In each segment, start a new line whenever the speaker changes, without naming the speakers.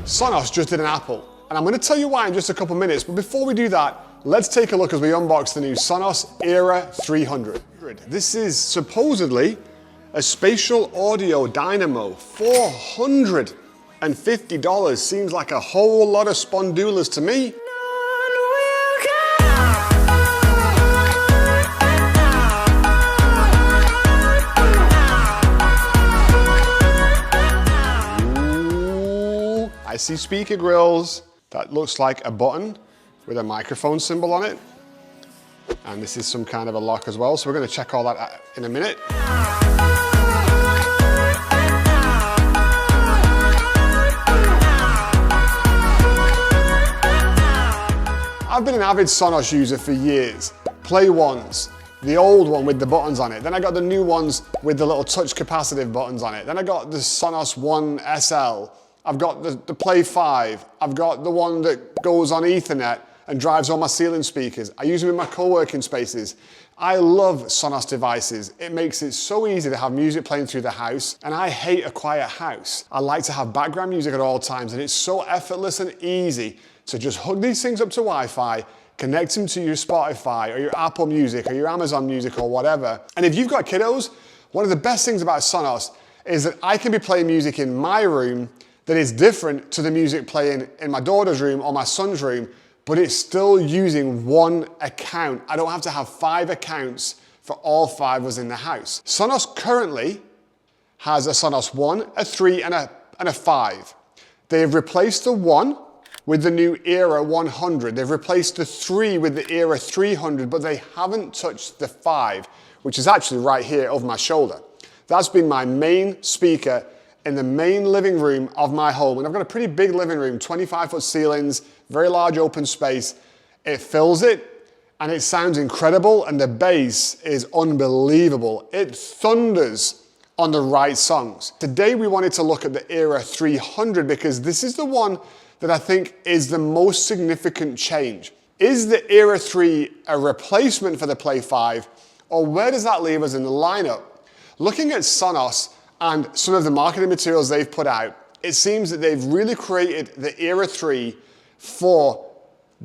Sonos just did an Apple, and I'm going to tell you why in just a couple minutes, but before we do that, let's take a look as we unbox the new Sonos Era 300. This is supposedly a Spatial Audio Dynamo. $450 seems like a whole lot of spondulas to me. I see speaker grills. That looks like a button with a microphone symbol on it. And this is some kind of a lock as well. So we're going to check all that out in a minute. I've been an avid Sonos user for years. Play ones, the old one with the buttons on it. Then I got the new ones with the little touch capacitive buttons on it. Then I got the Sonos One SL. I've got the Play 5. I've got the one that goes on Ethernet and drives all my ceiling speakers. I use them in my co-working spaces. I love Sonos devices. It makes it so easy to have music playing through the house, and I hate a quiet house. I like to have background music at all times, and it's so effortless and easy to just hook these things up to Wi-Fi, connect them to your Spotify or your Apple Music or your Amazon Music or whatever. And if you've got kiddos, one of the best things about Sonos is that I can be playing music in my room that is different to the music playing in my daughter's room or my son's room, but it's still using one account. I don't have to have 5 accounts for all 5 of us in the house. Sonos currently has a Sonos 1, a 3, and a 5. They've replaced the 1 with the new Era 100. They've replaced the 3 with the Era 300, but they haven't touched the 5, which is actually right here over my shoulder. That's been my main speaker in the main living room of my home. And I've got a pretty big living room, 25-foot ceilings, very large open space. It fills it, and it sounds incredible, and the bass is unbelievable. It thunders on the right songs. Today we wanted to look at the Era 300 because this is the one that I think is the most significant change. Is the Era 3 a replacement for the Play 5, or where does that leave us in the lineup? Looking at Sonos and some of the marketing materials they've put out, it seems that they've really created the Era 3 for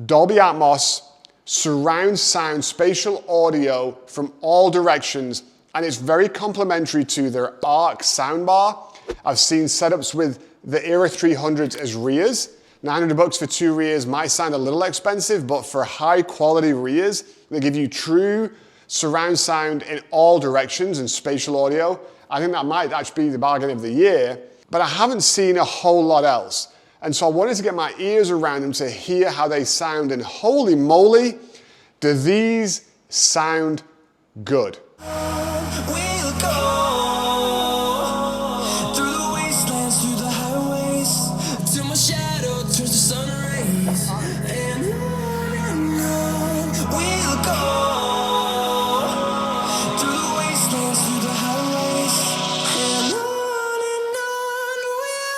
Dolby Atmos, surround sound, spatial audio from all directions, and it's very complementary to their Arc soundbar. I've seen setups with the Era 300s as rears. $900 for 2 rears might sound a little expensive, but for high quality rears, they give you true surround sound in all directions and spatial audio. I think that might actually be the bargain of the year, but I haven't seen a whole lot else. And so I wanted to get my ears around them to hear how they sound, and holy moly, do these sound good.
We'll go through the wastelands, through the highways, till my shadow turns to sun rays, and on we'll go through the wastelands, through the highways, and on we'll go.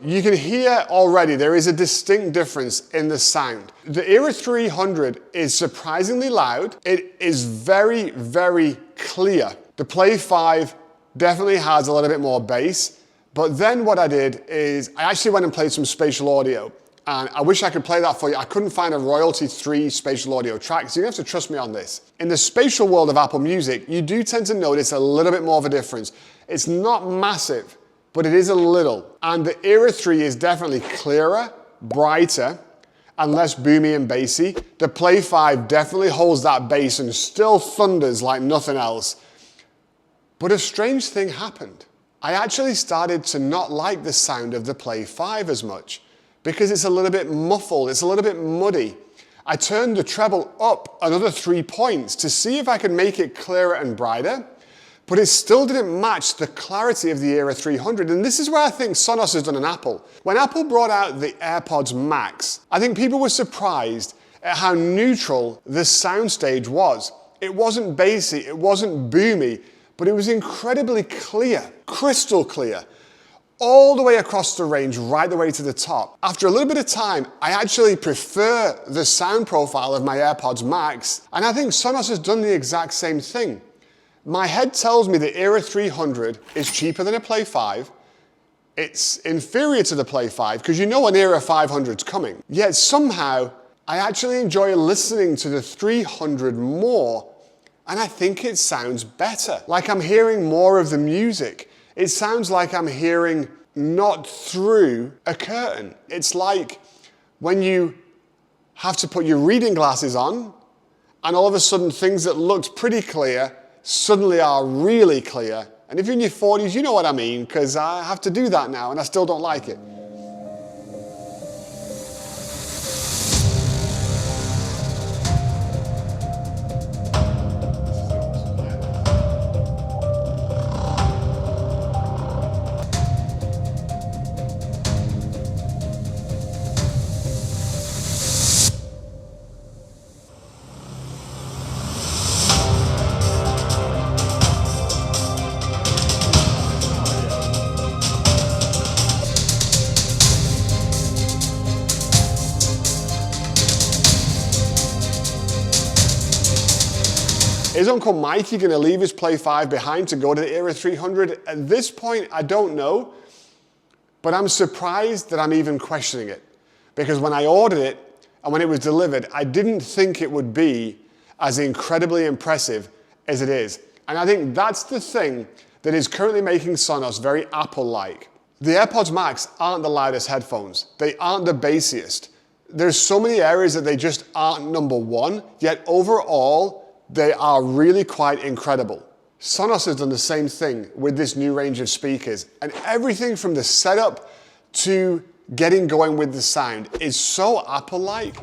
You can hear already there is a distinct difference in the sound. The Era 300 is surprisingly loud. It is very, very clear. The Play 5 definitely has a little bit more bass, but then what I did is I actually went and played some spatial audio, and I wish I could play that for you. I couldn't find a royalty-free spatial audio track, so you have to trust me on this. In the spatial world of Apple Music, you do tend to notice a little bit more of a difference. It's not massive, but it is a little. And the Era 3 is definitely clearer, brighter, and less boomy and bassy. The Play 5 definitely holds that bass and still thunders like nothing else. But a strange thing happened. I actually started to not like the sound of the Play 5 as much because it's a little bit muffled, it's a little bit muddy. I turned the treble up another 3 points to see if I could make it clearer and brighter, but it still didn't match the clarity of the Era 300, and this is where I think Sonos has done an Apple. When Apple brought out the AirPods Max, I think people were surprised at how neutral the soundstage was. It wasn't bassy, it wasn't boomy, but it was incredibly clear, crystal clear. all the way across the range, right the way to the top. After a little bit of time, I actually prefer the sound profile of my AirPods Max, and I think Sonos has done the exact same thing. My head tells me the Era 300 is cheaper than a Play 5. It's inferior to the Play 5 because you know an Era 500 is coming. Yet somehow, I actually enjoy listening to the 300 more, and I think it sounds better. Like I'm hearing more of the music. It sounds like I'm hearing not through a curtain. It's like when you have to put your reading glasses on, and all of a sudden things that looked pretty clear suddenly are really clear. And if you're in your 40s, you know what I mean, because I have to do that now and I still don't like it. Is Uncle Mikey going to leave his Play 5 behind to go to the Era 300? At this point, I don't know, but I'm surprised that I'm even questioning it. Because when I ordered it and when it was delivered, I didn't think it would be as incredibly impressive as it is. And I think that's the thing that is currently making Sonos very Apple-like. The AirPods Max aren't the loudest headphones. They aren't the bassiest. There's so many areas that they just aren't number one, yet overall, they are really quite incredible. Sonos has done the same thing with this new range of speakers, and everything from the setup to getting going with the sound is so Apple-like.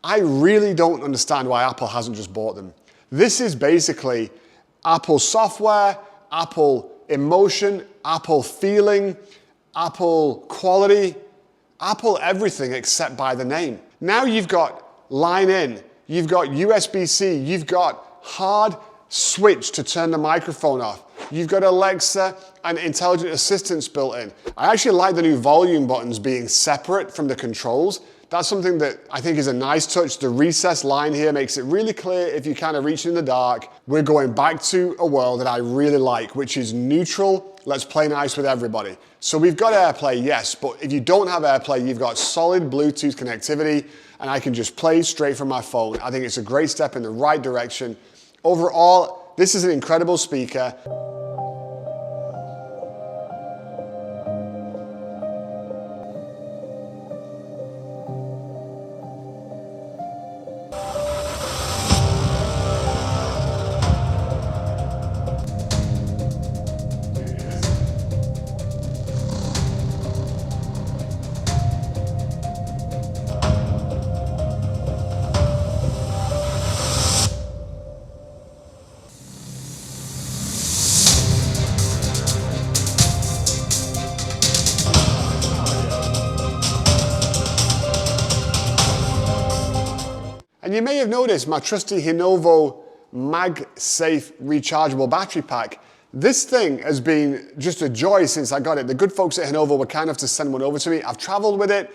I really don't understand why Apple hasn't just bought them. This is basically Apple software, Apple emotion, Apple feeling, Apple quality, Apple everything except by the name. Now you've got line in, you've got USB-C, you've got hard switch to turn the microphone off. You've got Alexa and intelligent assistants built in. I actually like the new volume buttons being separate from the controls. That's something that I think is a nice touch. The recessed line here makes it really clear if you kind of reach in the dark. We're going back to a world that I really like, which is neutral. Let's play nice with everybody. So we've got AirPlay, yes, but if you don't have AirPlay, you've got solid Bluetooth connectivity, and I can just play straight from my phone. I think it's a great step in the right direction. Overall, this is an incredible speaker. And you may have noticed my trusty Lenovo MagSafe rechargeable battery pack. This thing has been just a joy since I got it. The good folks at Lenovo were kind enough to send one over to me. I've traveled with it.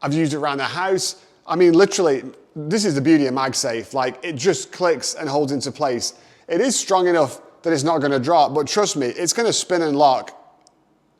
I've used it around the house. I mean, literally, this is the beauty of MagSafe. Like, it just clicks and holds into place. It is strong enough that it's not going to drop, but trust me, it's going to spin and lock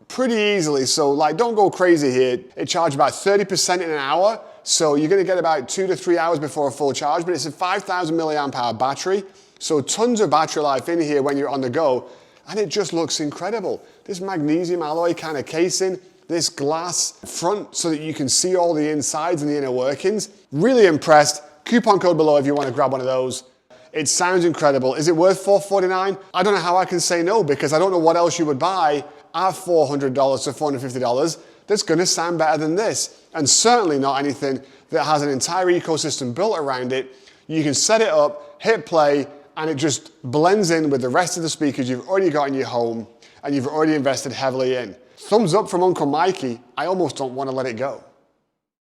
pretty easily. So, like, don't go crazy here. It charged about 30% in an hour. So you're going to get about 2 to 3 hours before a full charge, but it's a 5,000 milliamp hour battery. So tons of battery life in here when you're on the go. And it just looks incredible. This magnesium alloy kind of casing, this glass front so that you can see all the insides and the inner workings. Really impressed. Coupon code below if you want to grab one of those. It sounds incredible. Is it worth $449? I don't know how I can say no, because I don't know what else you would buy at $400 to $450 that's going to sound better than this. And certainly not anything that has an entire ecosystem built around it. You can set it up, hit play, and it just blends in with the rest of the speakers you've already got in your home and you've already invested heavily in. Thumbs up from Uncle Mikey. I almost don't want to let it go.